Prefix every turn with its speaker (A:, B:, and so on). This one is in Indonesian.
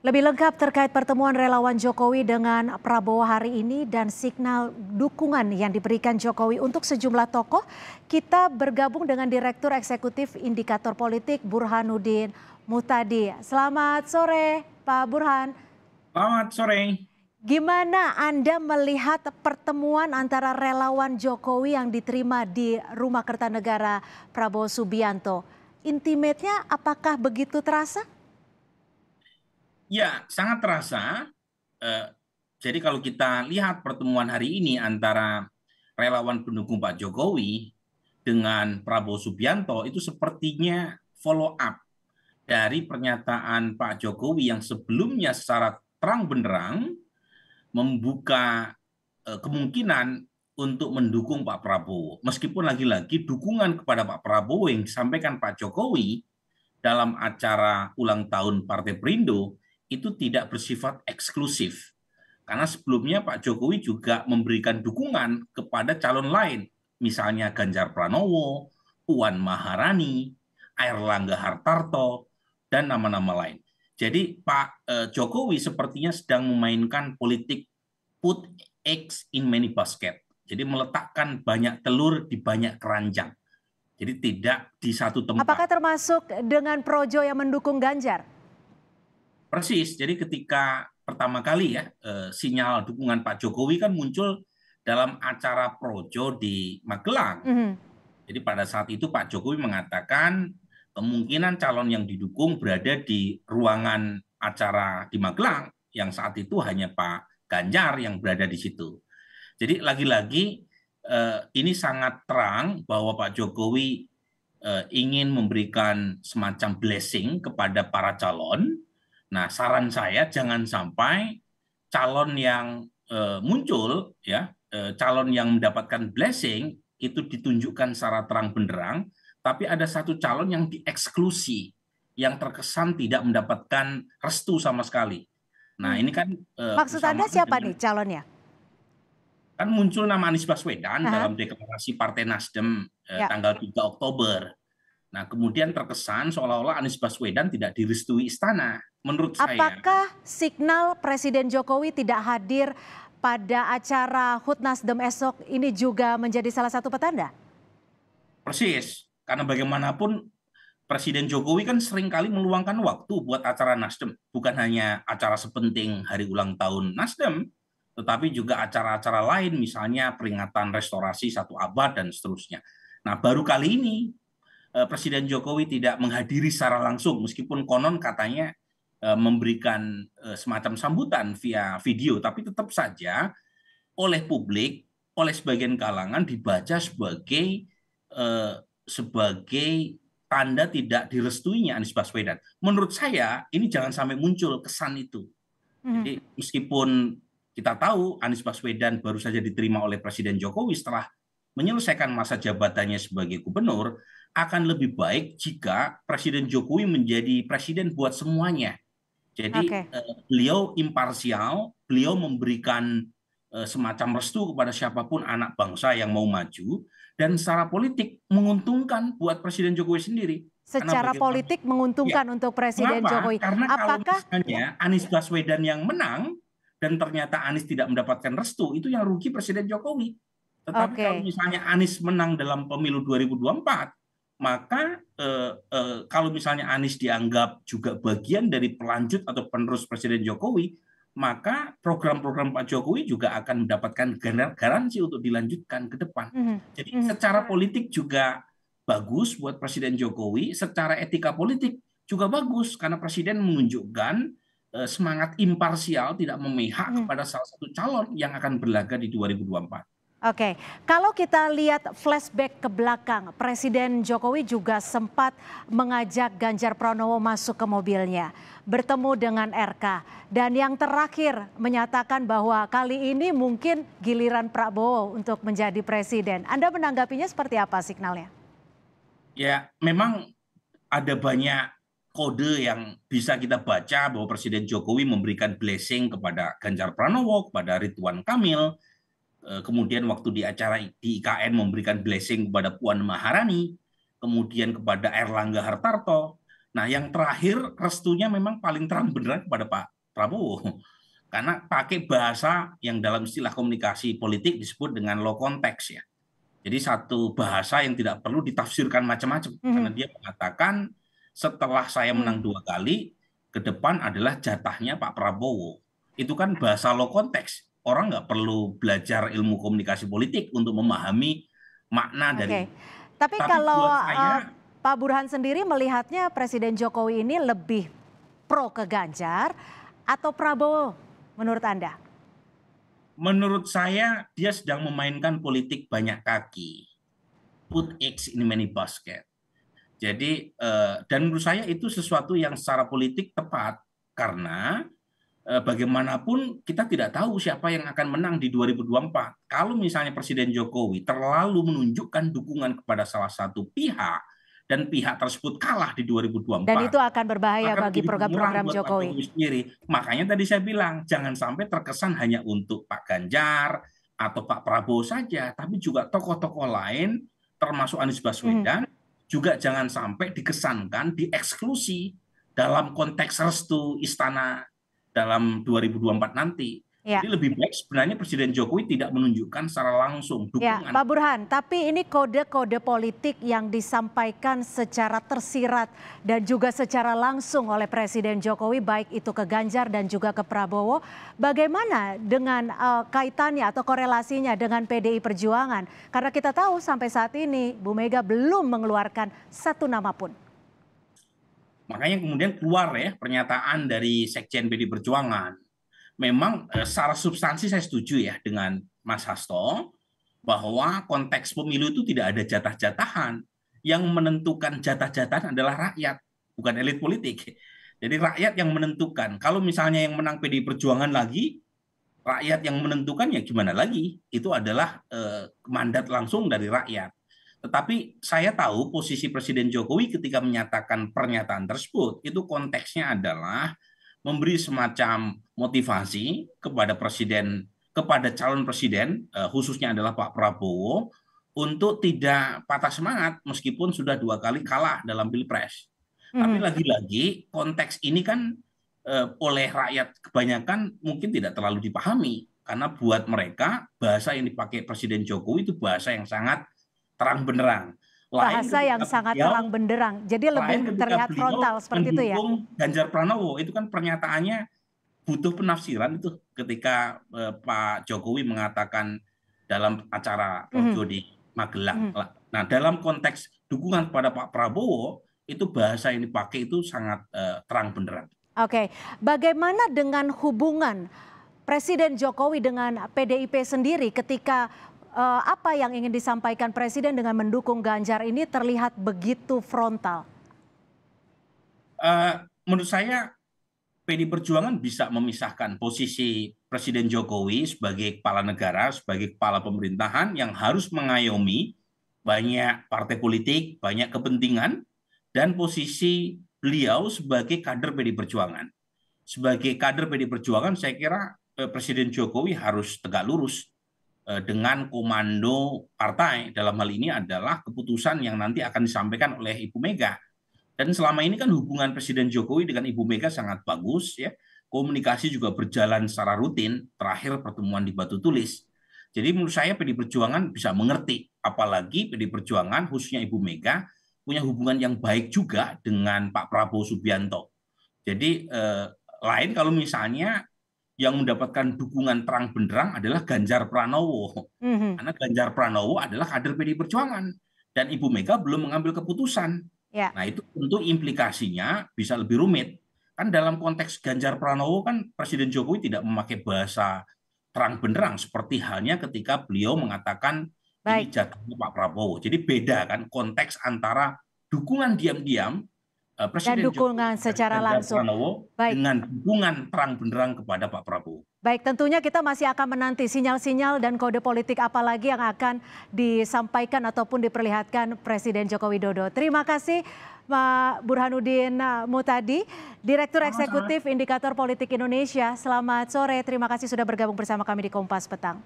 A: Lebih lengkap terkait pertemuan relawan Jokowi dengan Prabowo hari ini dan signal dukungan yang diberikan Jokowi untuk sejumlah tokoh, kita bergabung dengan Direktur Eksekutif Indikator Politik Burhanuddin Muhtadi. Selamat sore, Pak Burhan.
B: Selamat sore.
A: Gimana Anda melihat pertemuan antara relawan Jokowi yang diterima di Rumah Kertanegara Prabowo Subianto? Intimate-nya apakah begitu terasa?
B: Ya, sangat terasa. Eh, jadi kalau kita lihat pertemuan hari ini antara relawan pendukung Pak Jokowi dengan Prabowo Subianto itu sepertinya follow up dari pernyataan Pak Jokowi yang sebelumnya secara terang benderang membuka kemungkinan untuk mendukung Pak Prabowo. Meskipun lagi-lagi dukungan kepada Pak Prabowo yang disampaikan Pak Jokowi dalam acara ulang tahun Partai Perindo itu tidak bersifat eksklusif. Karena sebelumnya Pak Jokowi juga memberikan dukungan kepada calon lain, misalnya Ganjar Pranowo, Puan Maharani, Airlangga Hartarto, dan nama-nama lain. Jadi Pak Jokowi sepertinya sedang memainkan politik put eggs in many basket. Jadi meletakkan banyak telur di banyak keranjang. Jadi tidak di satu
A: Apakah
B: tempat.
A: termasuk dengan Projo yang mendukung Ganjar?
B: Persis. Jadi ketika pertama kali ya sinyal dukungan Pak Jokowi kan muncul dalam acara Projo di Magelang. Jadi pada saat itu Pak Jokowi mengatakan kemungkinan calon yang didukung berada di ruangan acara di Magelang yang saat itu hanya Pak Ganjar yang berada di situ. Jadi lagi-lagi ini sangat terang bahwa Pak Jokowi ingin memberikan semacam blessing kepada para calon. Nah, saran saya jangan sampai calon yang muncul ya, calon yang mendapatkan blessing itu ditunjukkan secara terang benderang, tapi ada satu calon yang dieksklusi, yang terkesan tidak mendapatkan restu sama sekali. Nah, ini kan
A: Maksud Anda
B: bersamaan
A: siapa
B: dengan
A: nih calonnya?
B: kan muncul nama Anies Baswedan
A: Aha,
B: dalam deklarasi Partai Nasdem
A: ya.
B: tanggal 3 Oktober. Nah, kemudian terkesan seolah-olah Anies Baswedan tidak direstui istana. Menurut saya,
A: Apakah signal Presiden Jokowi tidak hadir pada acara HUT Nasdem esok ini juga menjadi salah satu petanda?
B: persis. Karena bagaimanapun Presiden Jokowi kan seringkali meluangkan waktu buat acara Nasdem. Bukan hanya acara sepenting hari ulang tahun Nasdem, tetapi juga acara-acara lain, misalnya peringatan restorasi 1 abad dan seterusnya. Nah, baru kali ini Presiden Jokowi tidak menghadiri secara langsung, meskipun konon katanya memberikan semacam sambutan via video, tapi tetap saja oleh publik, oleh sebagian kalangan dibaca sebagai eh, sebagai tanda tidak direstuinya Anies Baswedan. Menurut saya ini jangan sampai muncul kesan itu.
A: Mhm.
B: Jadi meskipun kita tahu Anies Baswedan baru saja diterima oleh Presiden Jokowi setelah menyelesaikan masa jabatannya sebagai gubernur, akan lebih baik jika Presiden Jokowi menjadi presiden buat semuanya. Jadi
A: Oke.
B: beliau imparsial, beliau memberikan semacam restu kepada siapapun anak bangsa yang mau maju, dan secara politik menguntungkan buat Presiden Jokowi sendiri. Karena
A: Secara
B: bagaimana?
A: politik
B: Ya,
A: menguntungkan untuk Presiden
B: mengapa?
A: Jokowi.
B: Karena kalau
A: Apakah ya?
B: misalnya Anies Baswedan yang menang dan ternyata Anies tidak mendapatkan restu, itu yang rugi Presiden Jokowi. Tetapi kalau
A: Oke.
B: misalnya Anies menang dalam pemilu 2024, maka kalau misalnya Anies dianggap juga bagian dari pelanjut atau penerus Presiden Jokowi, maka program-program Pak Jokowi juga akan mendapatkan garansi untuk dilanjutkan ke depan.
A: Mhm,
B: Jadi
A: mhm.
B: secara politik juga bagus buat Presiden Jokowi, secara etika politik juga bagus karena Presiden menunjukkan semangat imparsial, tidak memihak
A: Mhm.
B: kepada salah satu calon yang akan berlaga di 2024.
A: Oke, kalau kita lihat flashback ke belakang, Presiden Jokowi juga sempat mengajak Ganjar Pranowo masuk ke mobilnya, bertemu dengan RK, dan yang terakhir menyatakan bahwa kali ini mungkin giliran Prabowo untuk menjadi presiden. Anda menanggapinya seperti apa signalnya?
B: Ya, memang ada banyak kode yang bisa kita baca bahwa Presiden Jokowi memberikan blessing kepada Ganjar Pranowo, kepada Ridwan Kamil, kemudian waktu di acara di IKN memberikan blessing kepada Puan Maharani, kemudian kepada Airlangga Hartarto. Nah, yang terakhir restunya memang paling terang benderang kepada Pak Prabowo. Karena pakai bahasa yang dalam istilah komunikasi politik disebut dengan low context ya. Jadi satu bahasa yang tidak perlu ditafsirkan macam-macam. Karena
A: Mhm.
B: dia mengatakan setelah saya
A: Mhm.
B: menang 2 kali, ke depan adalah jatahnya Pak Prabowo. Itu kan bahasa low context. Orang nggak perlu belajar ilmu komunikasi politik untuk memahami makna dari.
A: Oke. Tapi
B: Tapi
A: kalau
B: buat saya,
A: Pak Burhan sendiri melihatnya Presiden Jokowi ini lebih pro ke Ganjar atau Prabowo menurut Anda?
B: menurut saya dia sedang memainkan politik banyak kaki. Put eggs in many basket. Jadi dan menurut saya itu sesuatu yang secara politik tepat karena bagaimanapun kita tidak tahu siapa yang akan menang di 2024. Kalau misalnya Presiden Jokowi terlalu menunjukkan dukungan kepada salah satu pihak dan pihak tersebut kalah di
A: Dan
B: 2024,
A: itu akan berbahaya
B: maka
A: bagi
B: menjadi bumerang
A: program-program
B: buat Pak
A: Jokowi.
B: Jokowi sendiri. Makanya tadi saya bilang, jangan sampai terkesan hanya untuk Pak Ganjar atau Pak Prabowo saja, tapi juga tokoh-tokoh lain, termasuk Anies
A: Mhm.
B: Baswedan, juga jangan sampai dikesankan dieksklusi dalam konteks restu istana dalam 2024 nanti.
A: Ya.
B: Jadi lebih baik sebenarnya Presiden Jokowi tidak menunjukkan secara langsung
A: Ya,
B: dukungan.
A: Pak Burhan, tapi ini kode-kode politik yang disampaikan secara tersirat dan juga secara langsung oleh Presiden Jokowi, baik itu ke Ganjar dan juga ke Prabowo. Bagaimana dengan kaitannya atau korelasinya dengan PDI Perjuangan? Karena kita tahu sampai saat ini Bu Mega belum mengeluarkan satu nama pun.
B: Makanya kemudian keluar ya pernyataan dari Sekjen PDI Perjuangan. Memang secara substansi saya setuju ya dengan Mas Hasto bahwa konteks pemilu itu tidak ada jatah-jatahan. Yang menentukan jatah-jatahan adalah rakyat, bukan elit politik. Jadi rakyat yang menentukan. Kalau misalnya yang menang PDI Perjuangan lagi, rakyat yang menentukan ya gimana lagi? Itu adalah mandat langsung dari rakyat. Tetapi saya tahu posisi Presiden Jokowi ketika menyatakan pernyataan tersebut, itu konteksnya adalah memberi semacam motivasi kepada presiden, kepada calon presiden, khususnya adalah Pak Prabowo, untuk tidak patah semangat meskipun sudah 2 kali kalah dalam pilpres. Tapi
A: Mhm.
B: lagi-lagi konteks ini kan oleh rakyat kebanyakan mungkin tidak terlalu dipahami karena buat mereka bahasa yang dipakai Presiden Jokowi itu bahasa yang sangat terang benderang. Lain
A: Bahasa yang
B: ketika
A: sangat terang
B: beliau
A: benderang, jadi
B: lain
A: lebih
B: ketika
A: terlihat
B: beliau
A: frontal seperti itu ya?
B: mendukung Ganjar Pranowo, itu kan pernyataannya butuh penafsiran itu ketika Pak Jokowi mengatakan dalam acara
A: Mhm.
B: projo di Magelang.
A: Mhm.
B: Nah, dalam konteks dukungan kepada Pak Prabowo, itu bahasa yang dipakai itu sangat terang benderang.
A: Oke, bagaimana dengan hubungan Presiden Jokowi dengan PDIP sendiri ketika apa yang ingin disampaikan Presiden dengan mendukung Ganjar ini terlihat begitu frontal?
B: Menurut saya PD Perjuangan bisa memisahkan posisi Presiden Jokowi sebagai kepala negara, sebagai kepala pemerintahan yang harus mengayomi banyak partai politik, banyak kepentingan, dan posisi beliau sebagai kader PD Perjuangan. Sebagai kader PD Perjuangan, saya kira Presiden Jokowi harus tegak lurus dengan komando partai. Dalam hal ini adalah keputusan yang nanti akan disampaikan oleh Ibu Mega. Dan selama ini kan hubungan Presiden Jokowi dengan Ibu Mega sangat bagus ya. Komunikasi juga berjalan secara rutin, terakhir pertemuan di Batu Tulis. Jadi menurut saya PD Perjuangan bisa mengerti, apalagi PD Perjuangan khususnya Ibu Mega punya hubungan yang baik juga dengan Pak Prabowo Subianto. Jadi lain kalau misalnya yang mendapatkan dukungan terang benderang adalah Ganjar Pranowo.
A: Mhm.
B: Karena Ganjar Pranowo adalah kader PDI Perjuangan dan Ibu Mega belum mengambil keputusan.
A: Ya.
B: Nah, itu tentu implikasinya bisa lebih rumit. Kan dalam konteks Ganjar Pranowo kan Presiden Jokowi tidak memakai bahasa terang benderang seperti halnya ketika beliau mengatakan ini
A: Baik.
B: jatahnya Pak Prabowo. Jadi beda kan konteks antara dukungan diam-diam
A: Dan
B: Presiden Jokowi
A: dukungan
B: kepada
A: secara
B: Ganjar
A: langsung.
B: Pranowo
A: Baik.
B: dengan dukungan terang benderang kepada Pak Prabowo.
A: Baik, tentunya kita masih akan menanti sinyal-sinyal dan kode politik apa lagi yang akan disampaikan ataupun diperlihatkan Presiden Joko Widodo. Terima kasih Pak Burhanuddin Mutadi, Direktur
B: Sama-sama.
A: Eksekutif Indikator Politik Indonesia. Selamat sore, terima kasih sudah bergabung bersama kami di Kompas Petang.